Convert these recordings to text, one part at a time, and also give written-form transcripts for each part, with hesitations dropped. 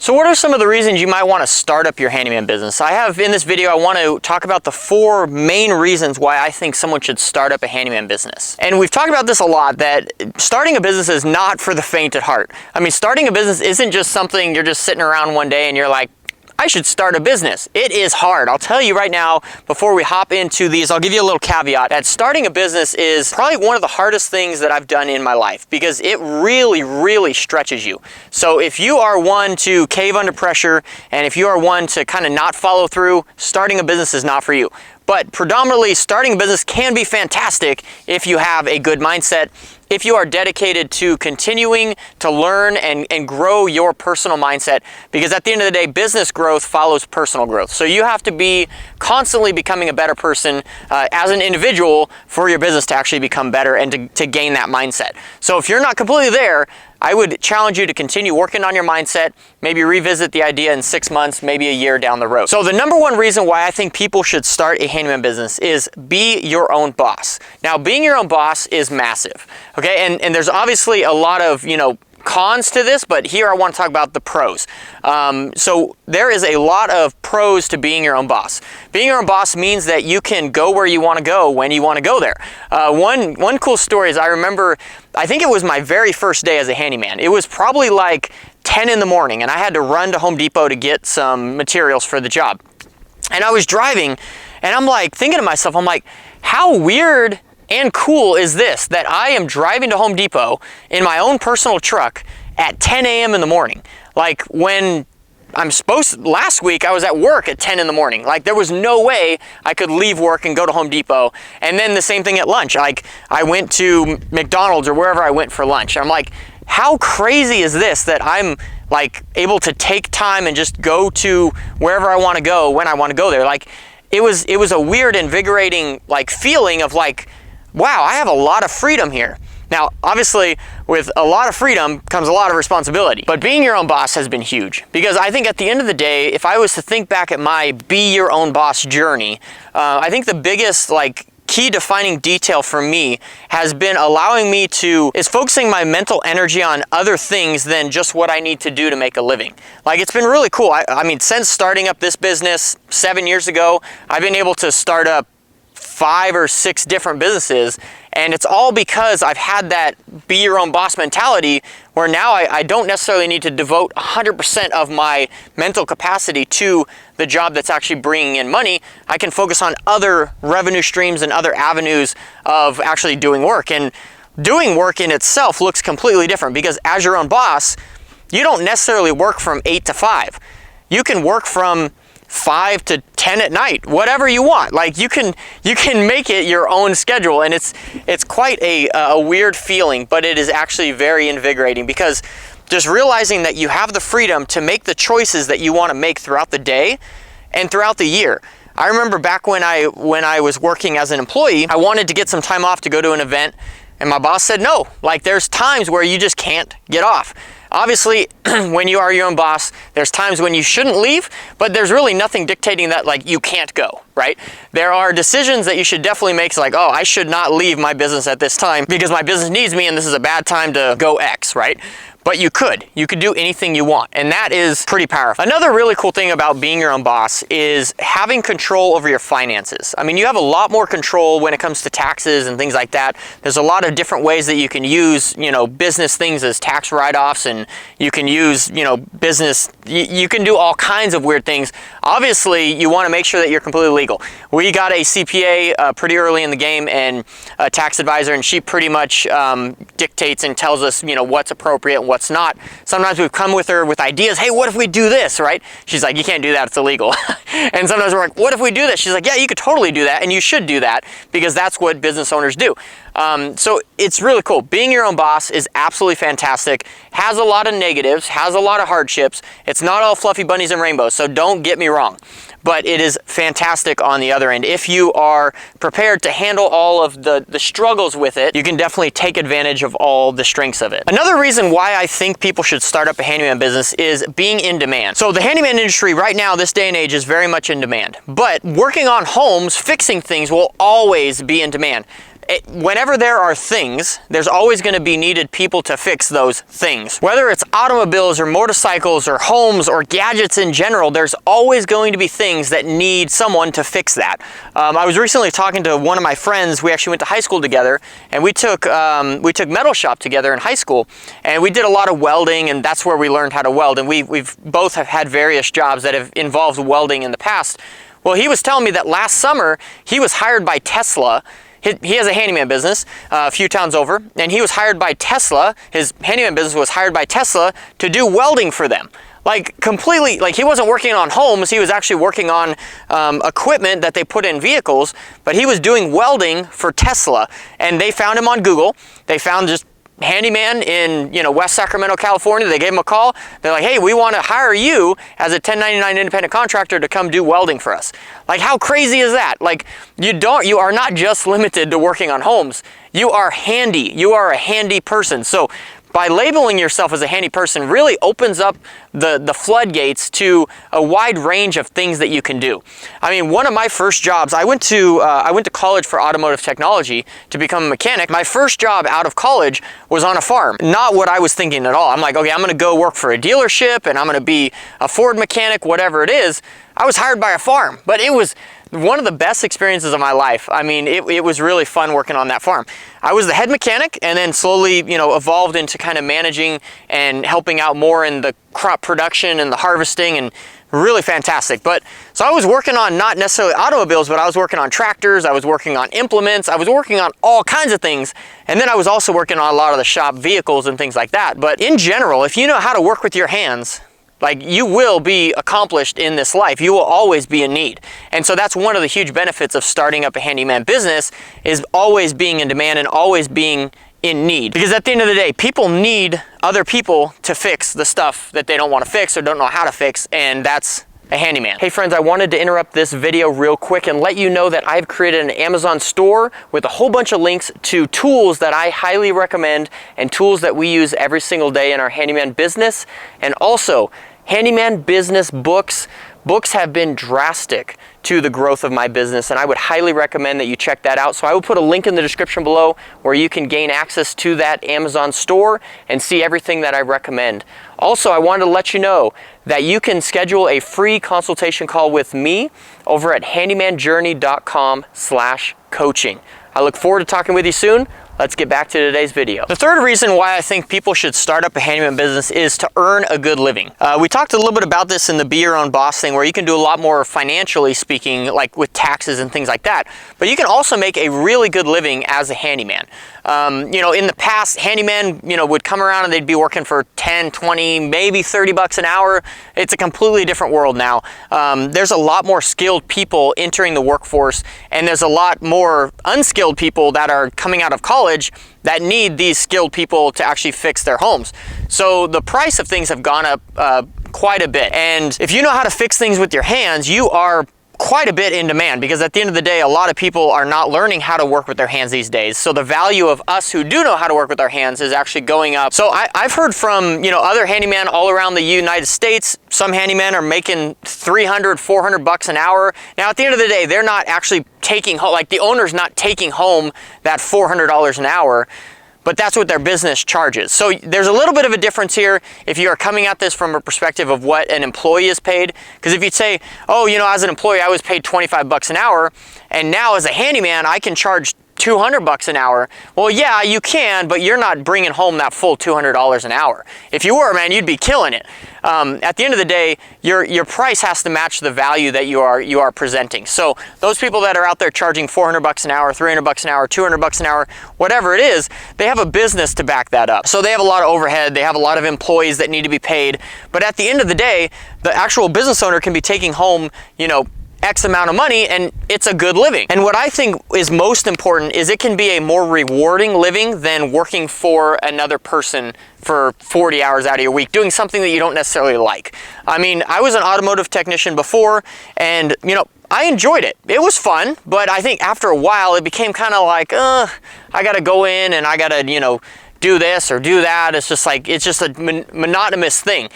So what are some of the reasons you might want to start up your handyman business? I have in this video, I want to talk about the 4 main reasons why I think someone should start up a handyman business. And we've talked about this a lot, that starting a business is not for the faint at heart. I mean, starting a business isn't just something you're just sitting around one day and you're like, I should start a business. It is hard. I'll tell you right now, before we hop into these, I'll give you a little caveat that starting a business is probably one of the hardest things that I've done in my life because it really, really stretches you. So if you are one to cave under pressure and if you are one to kind of not follow through, starting a business is not for you. But predominantly, starting a business can be fantastic if you have a good mindset, if you are dedicated to continuing to learn and grow your personal mindset, because at the end of the day, business growth follows personal growth. So you have to be constantly becoming a better person as an individual for your business to actually become better and to gain that mindset. So if you're not completely there, I would challenge you to continue working on your mindset, maybe revisit the idea in 6 months, maybe a year down the road. So the number one reason why I think people should start a handyman business is be your own boss. Now, being your own boss is massive, okay? And there's obviously a lot of, cons to this, but here I want to talk about the pros. So there is a lot of pros to being your own boss. Being your own boss means that you can go where you want to go when you want to go there. One cool story is I remember, I think it was my very first day as a handyman. It was probably like 10 in the morning and I had to run to Home Depot to get some materials for the job. And I was driving and I'm like thinking to myself, I'm like, how weird and cool is this that I am driving to Home Depot in my own personal truck at 10 a.m. in the morning. Like when last week I was at work at 10 in the morning. Like there was no way I could leave work and go to Home Depot. And then the same thing at lunch. Like I went to McDonald's or wherever I went for lunch. I'm like, how crazy is this that I'm like able to take time and just go to wherever I want to go when I want to go there. Like it was a weird, invigorating like feeling of like, wow, I have a lot of freedom here. Now, obviously, with a lot of freedom comes a lot of responsibility. But being your own boss has been huge. Because I think at the end of the day, if I was to think back at my be your own boss journey, I think the biggest key defining detail for me has been focusing my mental energy on other things than just what I need to do to make a living. Like it's been really cool. I mean, since starting up this business 7 years ago, I've been able to start up 5 or 6 different businesses, and it's all because I've had that be your own boss mentality where now I don't necessarily need to devote 100% of my mental capacity to the job that's actually bringing in money. I can focus on other revenue streams and other avenues of actually doing work. And doing work in itself looks completely different because as your own boss, you don't necessarily work from 8 to 5. You can work from 5 to 10 at night, whatever you want. Like you can make it your own schedule, and it's quite a weird feeling, but it is actually very invigorating because just realizing that you have the freedom to make the choices that you want to make throughout the day and throughout the year. I remember back when I was working as an employee, I wanted to get some time off to go to an event, and my boss said no. Like there's times where you just can't get off. Obviously, when you are your own boss, there's times when you shouldn't leave, but there's really nothing dictating that like you can't go, right? There are decisions that you should definitely make, like, oh, I should not leave my business at this time because my business needs me and this is a bad time to go X, right? But you could do anything you want, and that is pretty powerful. Another really cool thing about being your own boss is having control over your finances. I mean, you have a lot more control when it comes to taxes and things like that. There's a lot of different ways that you can use, business things as tax write-offs, and you can use, business, you can do all kinds of weird things. Obviously, you want to make sure that you're completely legal. We got a CPA pretty early in the game and a tax advisor, and she pretty much dictates and tells us, what's appropriate and what's not. Sometimes we've come with her with ideas, hey, what if we do this, right? She's like, you can't do that, it's illegal. And sometimes we're like, what if we do this? She's like, yeah, you could totally do that, and you should do that because that's what business owners do. So it's really cool. Being your own boss is absolutely fantastic. Has a lot of negatives, has a lot of hardships. It's not all fluffy bunnies and rainbows, so don't get me wrong. But it is fantastic on the other end. If you are prepared to handle all of the struggles with it, you can definitely take advantage of all the strengths of it. Another reason why I think people should start up a handyman business is being in demand. So the handyman industry right now, this day and age, is very much in demand. But working on homes, fixing things will always be in demand. whenever there are things, there's always going to be needed people to fix those things. Whether it's automobiles or motorcycles or homes or gadgets in general, there's always going to be things that need someone to fix that. I was recently talking to one of my friends. We actually went to high school together, and we took metal shop together in high school, and we did a lot of welding, and that's where we learned how to weld. And we've both have had various jobs that have involved welding in the past. Well, he was telling me that last summer he was hired by Tesla. He has a handyman business a few towns over, and he was hired by Tesla. His handyman business was hired by Tesla to do welding for them. Like completely, like he wasn't working on homes, he was actually working on equipment that they put in vehicles, but he was doing welding for Tesla. And they found him on Google. They found just handyman in West Sacramento, California. They gave him a call. They're like, hey, we want to hire you as a 1099 independent contractor to come do welding for us. Like, how crazy is that? Like, you are not just limited to working on homes. You are handy. You are a handy person. So by labeling yourself as a handy person really opens up the floodgates to a wide range of things that you can do. I mean, one of my first jobs, I went to college for automotive technology to become a mechanic. My first job out of college was on a farm. Not what I was thinking at all. I'm like, okay, I'm gonna go work for a dealership and I'm gonna be a Ford mechanic, whatever it is. I was hired by a farm, but it was one of the best experiences of my life. I mean, it was really fun working on that farm. I was the head mechanic and then slowly, evolved into kind of managing and helping out more in the crop production and the harvesting, and really fantastic. But so I was working on not necessarily automobiles, but I was working on tractors, I was working on implements, I was working on all kinds of things. And then I was also working on a lot of the shop vehicles and things like that. But in general, if you know how to work with your hands, like, you will be accomplished in this life. You will always be in need. And so that's one of the huge benefits of starting up a handyman business, is always being in demand and always being in need. Because at the end of the day, people need other people to fix the stuff that they don't want to fix or don't know how to fix, and that's a handyman. Hey friends, I wanted to interrupt this video real quick and let you know that I've created an Amazon store with a whole bunch of links to tools that I highly recommend and tools that we use every single day in our handyman business. And also, handyman business books. Books have been drastic to the growth of my business, and I would highly recommend that you check that out. So I will put a link in the description below where you can gain access to that Amazon store and see everything that I recommend. Also, I wanted to let you know that you can schedule a free consultation call with me over at handymanjourney.com/coaching. I look forward to talking with you soon. Let's get back to today's video. The third reason why I think people should start up a handyman business is to earn a good living. We talked a little bit about this in the Be Your Own Boss thing, where you can do a lot more financially speaking, like with taxes and things like that. But you can also make a really good living as a handyman. In the past, handyman, would come around and they'd be working for 10, 20, maybe 30 bucks an hour. It's a completely different world now. There's a lot more skilled people entering the workforce, and there's a lot more unskilled people that are coming out of college that need these skilled people to actually fix their homes. So the price of things have gone up quite a bit. And if you know how to fix things with your hands, you are quite a bit in demand, because at the end of the day, a lot of people are not learning how to work with their hands these days. So the value of us who do know how to work with our hands is actually going up. So I've heard from, other handyman all around the United States. Some handymen are making 300, 400 bucks an hour. Now, at the end of the day, they're not actually taking home, like the owner's not taking home that $400 an hour, but that's what their business charges. So there's a little bit of a difference here if you are coming at this from a perspective of what an employee is paid. Because if you say, oh, as an employee, I was paid 25 bucks an hour, and now as a handyman, I can charge 200 bucks an hour. Well, yeah, you can, but you're not bringing home that full $200 an hour. If you were, man, you'd be killing it. At the end of the day, your price has to match the value that you are presenting. So those people that are out there charging 400 bucks an hour, 300 bucks an hour, 200 bucks an hour, whatever it is, they have a business to back that up. So they have a lot of overhead, they have a lot of employees that need to be paid. But at the end of the day, the actual business owner can be taking home, X amount of money, and it's a good living. And what I think is most important is it can be a more rewarding living than working for another person for 40 hours out of your week, doing something that you don't necessarily like. I mean, I was an automotive technician before, and I enjoyed it. It was fun, but I think after a while it became kind of like, I gotta go in and I gotta, do this or do that. It's just a monotonous thing.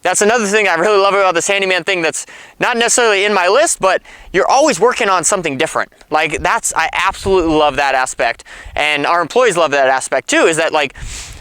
That's another thing I really love about this handyman thing that's not necessarily in my list, but you're always working on something different. Like I absolutely love that aspect. And our employees love that aspect too, is that like,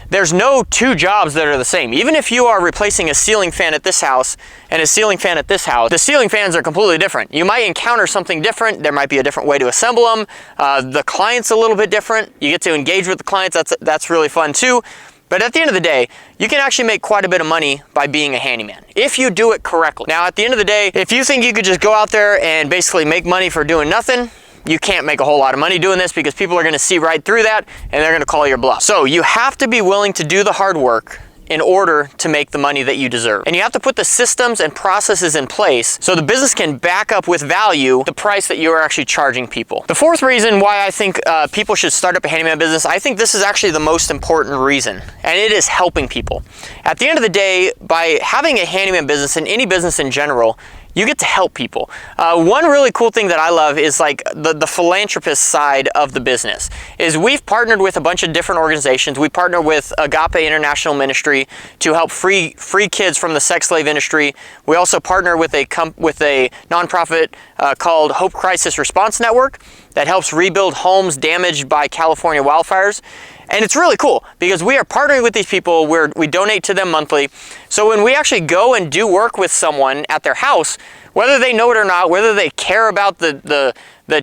there's no two jobs that are the same. Even if you are replacing a ceiling fan at this house and a ceiling fan at this house, the ceiling fans are completely different. You might encounter something different. There might be a different way to assemble them. The client's a little bit different. You get to engage with the clients. That's really fun too. But at the end of the day, you can actually make quite a bit of money by being a handyman if you do it correctly. Now, at the end of the day, if you think you could just go out there and basically make money for doing nothing, you can't make a whole lot of money doing this, because people are going to see right through that and they're going to call your bluff. So you have to be willing to do the hard work in order to make the money that you deserve. And you have to put the systems and processes in place so the business can back up with value the price that you are actually charging people. The fourth reason why I think people should start up a handyman business, I think this is actually the most important reason, and it is helping people. At the end of the day, by having a handyman business and any business in general, you get to help people. One really cool thing that I love is like the philanthropist side of the business. Is we've partnered with a bunch of different organizations. We partner with Agape International Ministry to help free kids from the sex slave industry. We also partner with a nonprofit called Hope Crisis Response Network that helps rebuild homes damaged by California wildfires. And it's really cool because we are partnering with these people where we donate to them monthly. So when we actually go and do work with someone at their house, whether they know it or not, whether they care about the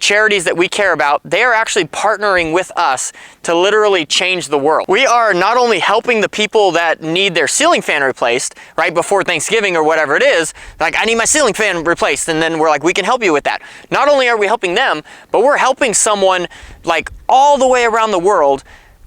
charities that we care about, they are actually partnering with us to literally change the world. We are not only helping the people that need their ceiling fan replaced right before Thanksgiving or whatever it is, like I need my ceiling fan replaced, and then we're like, we can help you with that. Not only are we helping them, but we're helping someone like all the way around the world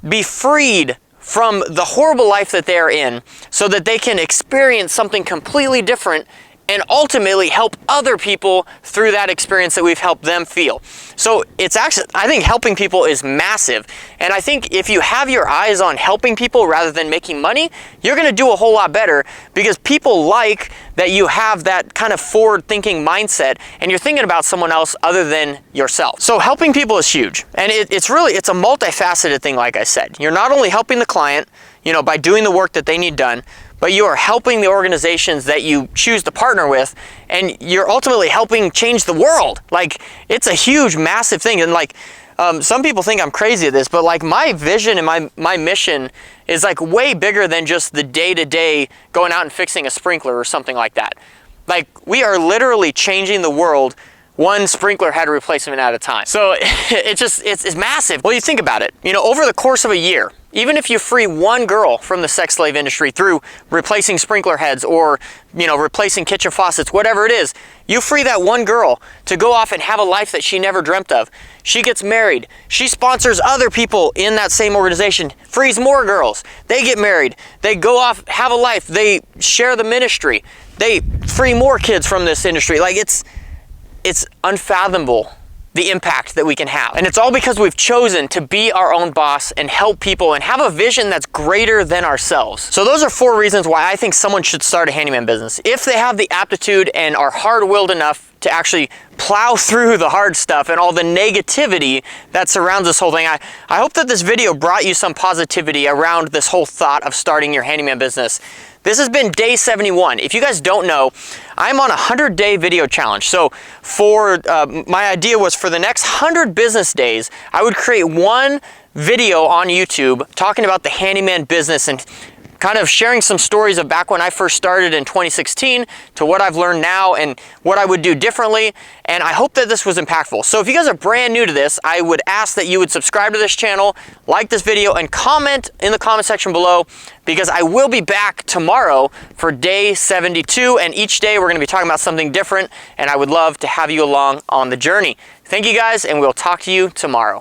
be freed from the horrible life that they're in so that they can experience something completely different and ultimately help other people through that experience that we've helped them feel. So it's actually, I think helping people is massive. And I think if you have your eyes on helping people rather than making money, you're gonna do a whole lot better, because people like that you have that kind of forward-thinking mindset and you're thinking about someone else other than yourself. So helping people is huge. And it's a multifaceted thing, like I said. You're not only helping the client, by doing the work that they need done, but you are helping the organizations that you choose to partner with, and you're ultimately helping change the world. Like, it's a huge, massive thing. And like, some people think I'm crazy at this, but like my vision and my mission is like way bigger than just the day-to-day going out and fixing a sprinkler or something like that. Like, we are literally changing the world one sprinkler head replacement at a time. So it's massive. Well, you think about it, over the course of a year, even if you free one girl from the sex slave industry through replacing sprinkler heads or, replacing kitchen faucets, whatever it is, you free that one girl to go off and have a life that she never dreamt of. She gets married. She sponsors other people in that same organization, frees more girls. They get married. They go off, have a life. They share the ministry. They free more kids from this industry. Like, it's unfathomable the impact that we can have. And it's all because we've chosen to be our own boss and help people and have a vision that's greater than ourselves. So those are 4 reasons why I think someone should start a handyman business. If they have the aptitude and are hard-willed enough to actually plow through the hard stuff and all the negativity that surrounds this whole thing. I hope that this video brought you some positivity around this whole thought of starting your handyman business. This has been day 71. If you guys don't know, I'm on a 100-day video challenge. So for my idea was for the next 100 business days, I would create one video on YouTube talking about the handyman business and kind of sharing some stories of back when I first started in 2016 to what I've learned now and what I would do differently. And I hope that this was impactful. So if you guys are brand new to this, I would ask that you would subscribe to this channel, like this video, and comment in the comment section below, because I will be back tomorrow for day 72. And each day we're going to be talking about something different. And I would love to have you along on the journey. Thank you guys, and we'll talk to you tomorrow.